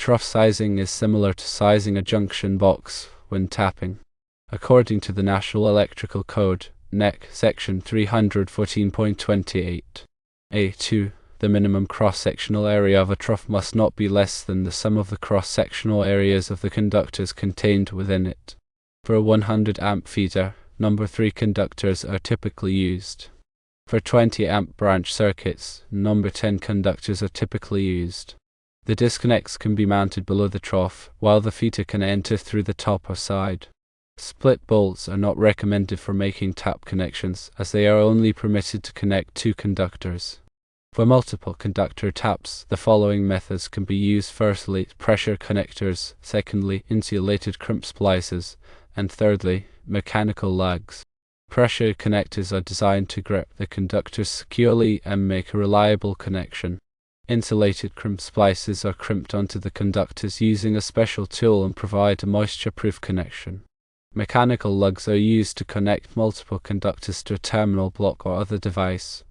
Trough sizing is similar to sizing a junction box when tapping. According to the National Electrical Code, NEC, Section 314.28 A2, the minimum cross-sectional area of a trough must not be less than the sum of the cross-sectional areas of the conductors contained within it. For a 100 amp feeder, number 3 conductors are typically used. For 20 amp branch circuits, number 10 conductors are typically used. The disconnects can be mounted below the trough, while the feeder can enter through the top or side. Split bolts are not recommended for making tap connections, as they are only permitted to connect 2 conductors. For multiple conductor taps, the following methods can be used: firstly, pressure connectors; secondly, insulated crimp splices; and thirdly, mechanical lugs. Pressure connectors are designed to grip the conductors securely and make a reliable connection. Insulated crimp splices are crimped onto the conductors using a special tool and provide a moisture-proof connection. Mechanical lugs are used to connect multiple conductors to a terminal block or other device.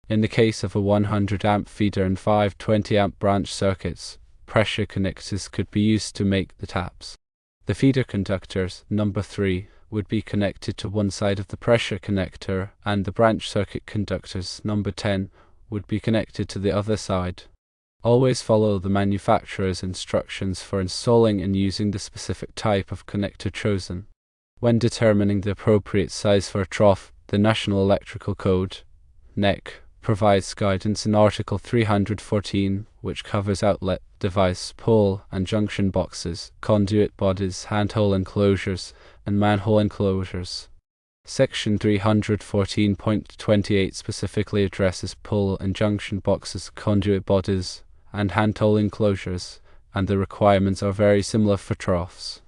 In the case of a 100 amp feeder and 5 20 amp branch circuits, pressure connectors could be used to make the taps. The feeder conductors, number 3, would be connected to one side of the pressure connector, and the branch circuit conductors, number 10, would be connected to the other side. Always follow the manufacturer's instructions for installing and using the specific type of connector chosen. When determining the appropriate size for a trough, the National Electrical Code, NEC, provides guidance in Article 314, which covers outlet, device, pole and junction boxes, conduit bodies, handhole enclosures, and manhole enclosures. Section 314.28 specifically addresses pole and junction boxes, conduit bodies, and handhole enclosures, and the requirements are very similar for troughs.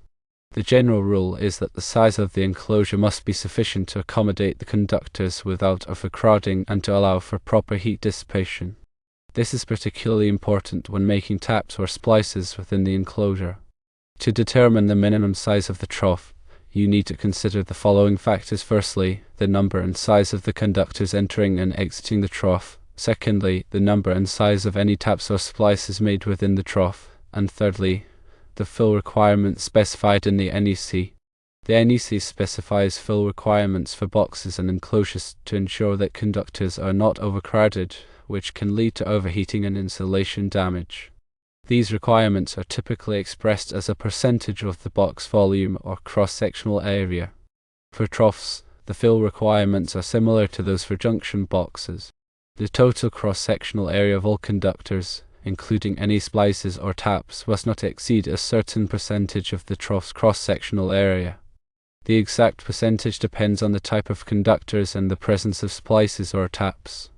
The general rule is that the size of the enclosure must be sufficient to accommodate the conductors without overcrowding and to allow for proper heat dissipation. This is particularly important when making taps or splices within the enclosure. To determine the minimum size of the trough, you need to consider the following factors: firstly, the number and size of the conductors entering and exiting the trough; secondly, the number and size of any taps or splices made within the trough; and thirdly, the fill requirements specified in the NEC. The NEC specifies fill requirements for boxes and enclosures to ensure that conductors are not overcrowded, which can lead to overheating and insulation damage. These requirements are typically expressed as a percentage of the box volume or cross-sectional area. For troughs, the fill requirements are similar to those for junction boxes. The total cross-sectional area of all conductors, including any splices or taps, must not exceed a certain percentage of the trough's cross-sectional area. The exact percentage depends on the type of conductors and the presence of splices or taps.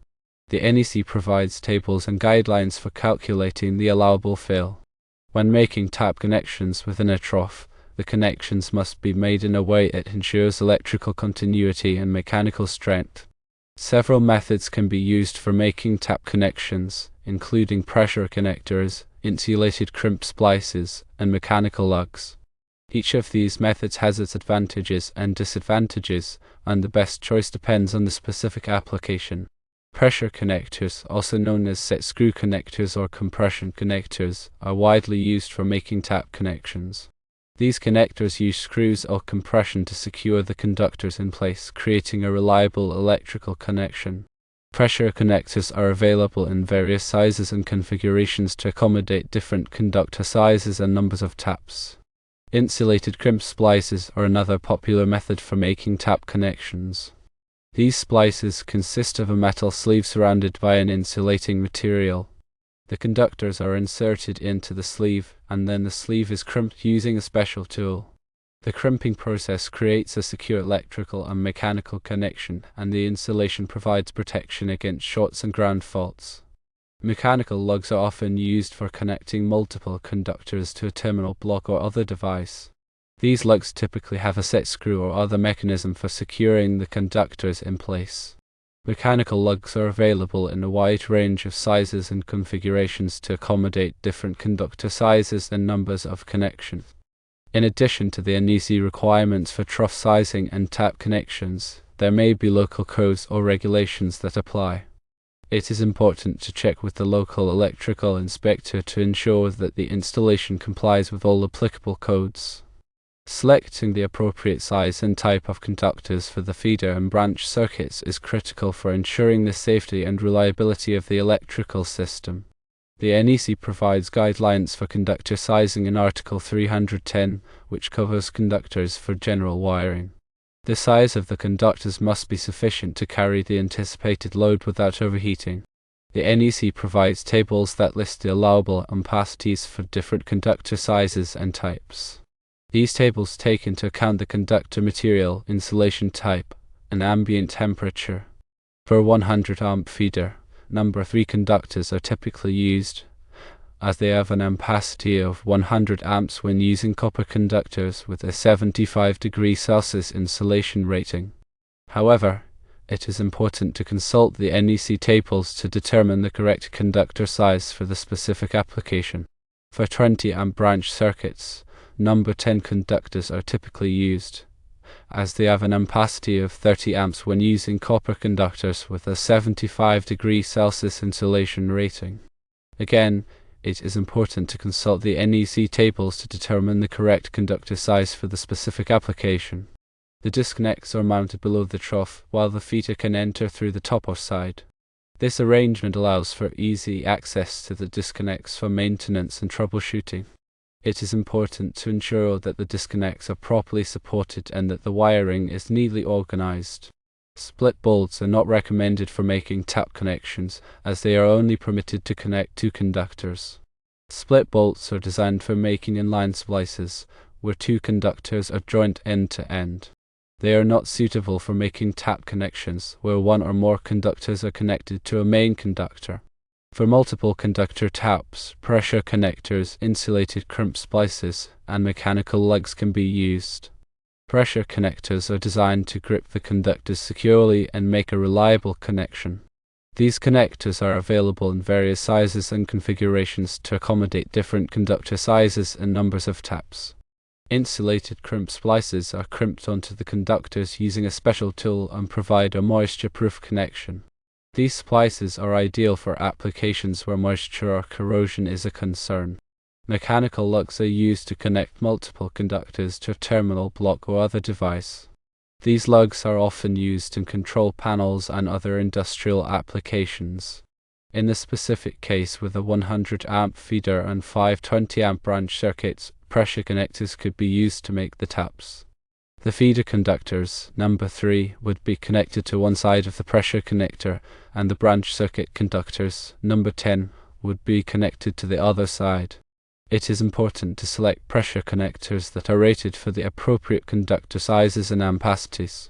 The NEC provides tables and guidelines for calculating the allowable fill. When making tap connections within a trough, the connections must be made in a way that ensures electrical continuity and mechanical strength. Several methods can be used for making tap connections, including pressure connectors, insulated crimp splices, and mechanical lugs. Each of these methods has its advantages and disadvantages, and the best choice depends on the specific application. Pressure connectors, also known as set screw connectors or compression connectors, are widely used for making tap connections. These connectors use screws or compression to secure the conductors in place, creating a reliable electrical connection. Pressure connectors are available in various sizes and configurations to accommodate different conductor sizes and numbers of taps. Insulated crimp splices are another popular method for making tap connections. These splices consist of a metal sleeve surrounded by an insulating material. The conductors are inserted into the sleeve, and then the sleeve is crimped using a special tool. The crimping process creates a secure electrical and mechanical connection, and the insulation provides protection against shorts and ground faults. Mechanical lugs are often used for connecting multiple conductors to a terminal block or other device. These lugs typically have a set screw or other mechanism for securing the conductors in place. Mechanical lugs are available in a wide range of sizes and configurations to accommodate different conductor sizes and numbers of connections. In addition to the NEC requirements for trough sizing and tap connections, there may be local codes or regulations that apply. It is important to check with the local electrical inspector to ensure that the installation complies with all applicable codes. Selecting the appropriate size and type of conductors for the feeder and branch circuits is critical for ensuring the safety and reliability of the electrical system. The NEC provides guidelines for conductor sizing in Article 310, which covers conductors for general wiring. The size of the conductors must be sufficient to carry the anticipated load without overheating. The NEC provides tables that list the allowable ampacities for different conductor sizes and types. These tables take into account the conductor material, insulation type, and ambient temperature. For a 100 amp feeder, number 3 conductors are typically used, as they have an ampacity of 100 amps when using copper conductors with a 75°C insulation rating. However, it is important to consult the NEC tables to determine the correct conductor size for the specific application. For 20 amp branch circuits, number 10 conductors are typically used, as they have an ampacity of 30 amps when using copper conductors with a 75°C insulation rating. Again, it is important to consult the NEC tables to determine the correct conductor size for the specific application. The disconnects are mounted below the trough, while the feeder can enter through the top or side. This arrangement allows for easy access to the disconnects for maintenance and troubleshooting. It is important to ensure that the disconnects are properly supported and that the wiring is neatly organized. Split bolts are not recommended for making tap connections, as they are only permitted to connect 2 conductors. Split bolts are designed for making inline splices, where 2 conductors are joined end to end. They are not suitable for making tap connections, where 1 or more conductors are connected to a main conductor. For multiple conductor taps, pressure connectors, insulated crimp splices, and mechanical lugs can be used. Pressure connectors are designed to grip the conductors securely and make a reliable connection. These connectors are available in various sizes and configurations to accommodate different conductor sizes and numbers of taps. Insulated crimp splices are crimped onto the conductors using a special tool and provide a moisture-proof connection. These splices are ideal for applications where moisture or corrosion is a concern. Mechanical lugs are used to connect multiple conductors to a terminal block or other device. These lugs are often used in control panels and other industrial applications. In the specific case with a 100 amp feeder and 5 20 amp branch circuits, pressure connectors could be used to make the taps. The feeder conductors, number 3, would be connected to one side of the pressure connector, and the branch circuit conductors, number 10, would be connected to the other side. It is important to select pressure connectors that are rated for the appropriate conductor sizes and ampacities.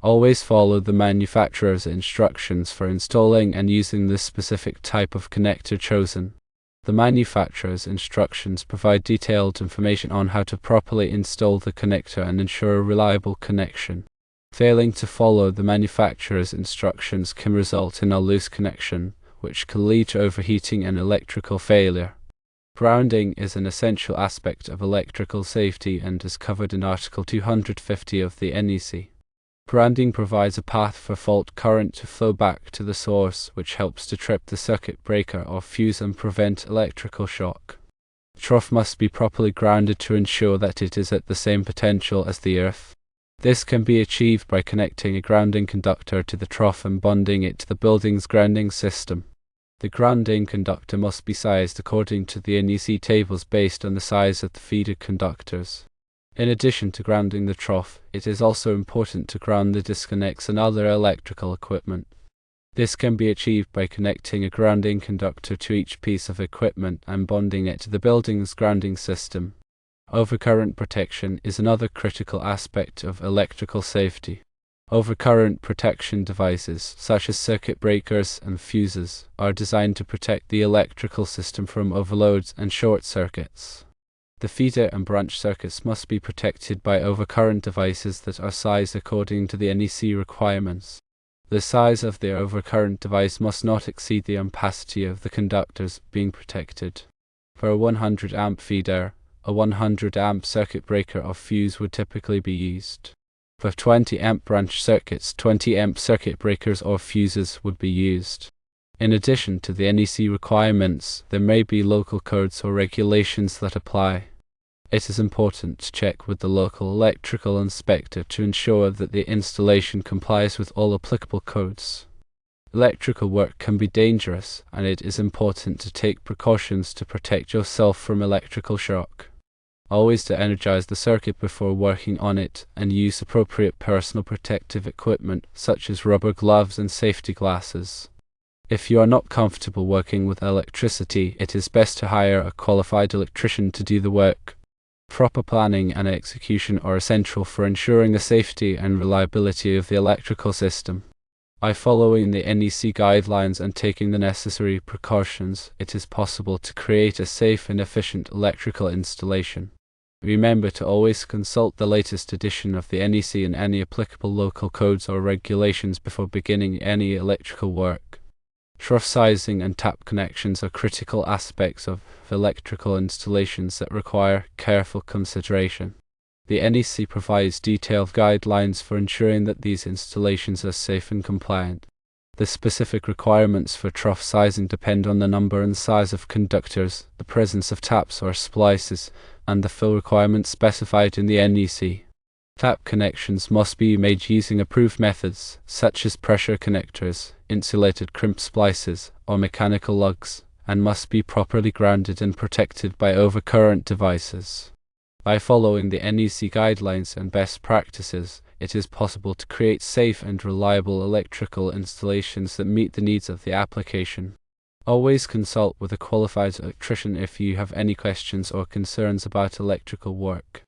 Always follow the manufacturer's instructions for installing and using the specific type of connector chosen. The manufacturer's instructions provide detailed information on how to properly install the connector and ensure a reliable connection. Failing to follow the manufacturer's instructions can result in a loose connection, which can lead to overheating and electrical failure. Grounding is an essential aspect of electrical safety and is covered in Article 250 of the NEC. Grounding provides a path for fault current to flow back to the source, which helps to trip the circuit breaker or fuse and prevent electrical shock. The trough must be properly grounded to ensure that it is at the same potential as the earth. This can be achieved by connecting a grounding conductor to the trough and bonding it to the building's grounding system. The grounding conductor must be sized according to the NEC tables based on the size of the feeder conductors. In addition to grounding the trough, it is also important to ground the disconnects and other electrical equipment. This can be achieved by connecting a grounding conductor to each piece of equipment and bonding it to the building's grounding system. Overcurrent protection is another critical aspect of electrical safety. Overcurrent protection devices, such as circuit breakers and fuses, are designed to protect the electrical system from overloads and short circuits. The feeder and branch circuits must be protected by overcurrent devices that are sized according to the NEC requirements. The size of the overcurrent device must not exceed the ampacity of the conductors being protected. For a 100 amp feeder, a 100 amp circuit breaker or fuse would typically be used. For 20 amp branch circuits, 20 amp circuit breakers or fuses would be used. In addition to the NEC requirements, there may be local codes or regulations that apply. It is important to check with the local electrical inspector to ensure that the installation complies with all applicable codes. Electrical work can be dangerous, and it is important to take precautions to protect yourself from electrical shock. Always to energize the circuit before working on it, and use appropriate personal protective equipment such as rubber gloves and safety glasses. If you are not comfortable working with electricity, it is best to hire a qualified electrician to do the work. Proper planning and execution are essential for ensuring the safety and reliability of the electrical system. By following the NEC guidelines and taking the necessary precautions, it is possible to create a safe and efficient electrical installation. Remember to always consult the latest edition of the NEC and any applicable local codes or regulations before beginning any electrical work. Trough sizing and tap connections are critical aspects of electrical installations that require careful consideration. The NEC provides detailed guidelines for ensuring that these installations are safe and compliant. The specific requirements for trough sizing depend on the number and size of conductors, the presence of taps or splices, and the fill requirements specified in the NEC. Tap connections must be made using approved methods, such as pressure connectors, insulated crimp splices, or mechanical lugs, and must be properly grounded and protected by overcurrent devices. By following the NEC guidelines and best practices, it is possible to create safe and reliable electrical installations that meet the needs of the application. Always consult with a qualified electrician if you have any questions or concerns about electrical work.